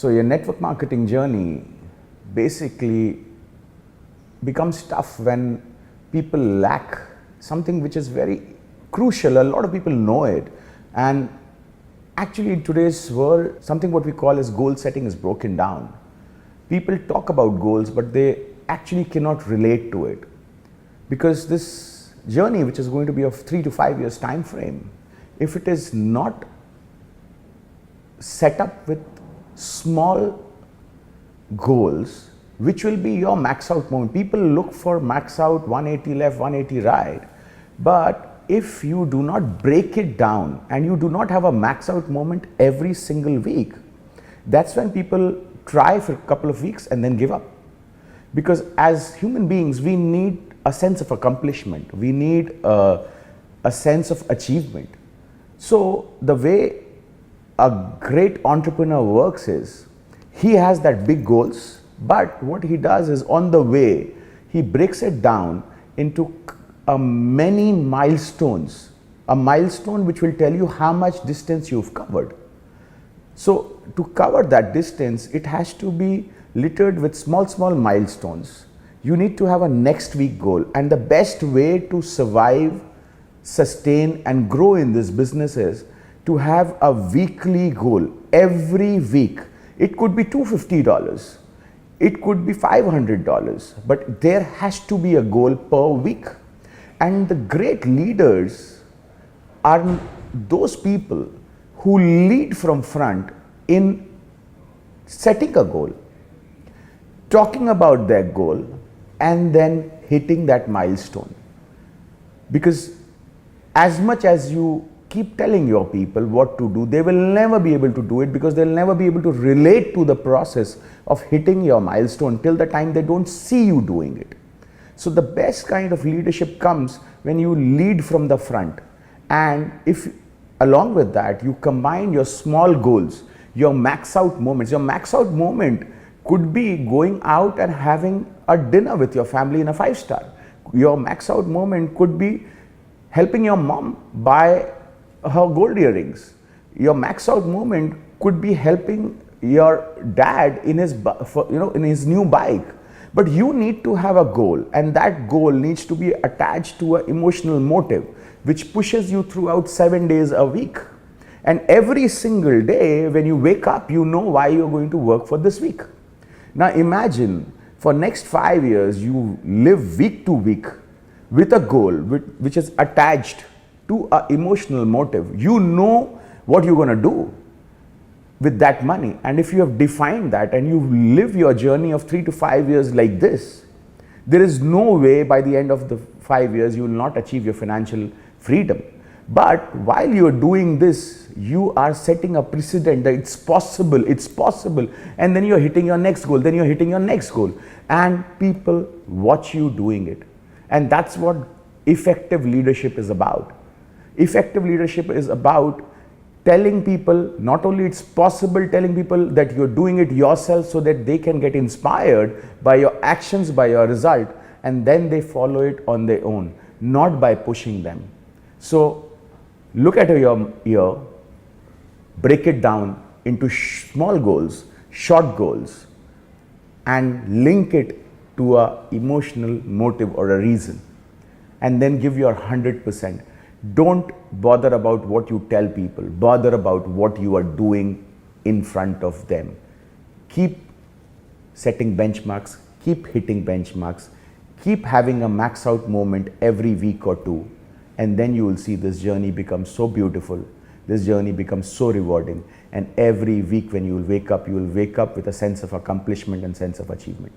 So your network marketing journey basically becomes tough when people lack something which is very crucial. A lot of people know it, and actually in today's world, something what we call as goal setting is broken down. People talk about goals, but they actually cannot relate to it, because this journey, which is going to be of 3 to 5 years time frame, if it is not set up with small goals, which will be your max out moment. People look for max out 180 left, 180 right, but if you do not break it down and you do not have a max out moment every single week, that's when people try for a couple of weeks and then give up. Because as human beings, we need a sense of accomplishment, we need a sense of achievement. So the way a great entrepreneur works is, he has that big goals, but what he does is on the way, he breaks it down into many milestones, a milestone which will tell you how much distance you've covered. So to cover that distance, it has to be littered with small milestones. You need to have a next week goal, and the best way to survive, sustain and grow in this business is to have a weekly goal every week. It could be $250, it could be $500, but there has to be a goal per week. And the great leaders are those people who lead from front in setting a goal, talking about their goal, and then hitting that milestone. Because as much as you keep telling your people what to do, they will never be able to do it, because they'll never be able to relate to the process of hitting your milestone till the time they don't see you doing it. So the best kind of leadership comes when you lead from the front, and if along with that you combine your small goals, your max out moments. Your max out moment could be going out and having a dinner with your family in a 5-star. Your max out moment could be helping your mom buy her gold earrings. Your max out moment could be helping your dad in his in his new bike. But you need to have a goal, and that goal needs to be attached to an emotional motive which pushes you throughout 7 days a week. And every single day when you wake up, you know why you're going to work for this week. Now imagine for next 5 years you live week to week with a goal which is attached to an emotional motive. You know what you're going to do with that money, and if you have defined that and you live your journey of 3 to 5 years like this, there is no way by the end of the 5 years you will not achieve your financial freedom. But while you are doing this, you are setting a precedent that it's possible, and then you're hitting your next goal, then you're hitting your next goal, and people watch you doing it. And that's what effective leadership is about. Effective leadership is about telling people not only it's possible, telling people that you're doing it yourself so that they can get inspired by your actions, by your result, and then they follow it on their own, not by pushing them. So look at your year, break it down into small goals, short goals, and link it to a emotional motive or a reason, and then give your 100%. Don't bother about what you tell people, bother about what you are doing in front of them. Keep setting benchmarks, keep hitting benchmarks, keep having a max out moment every week or two, and then you will see this journey become so beautiful, this journey becomes so rewarding, and every week when you will wake up with a sense of accomplishment and sense of achievement.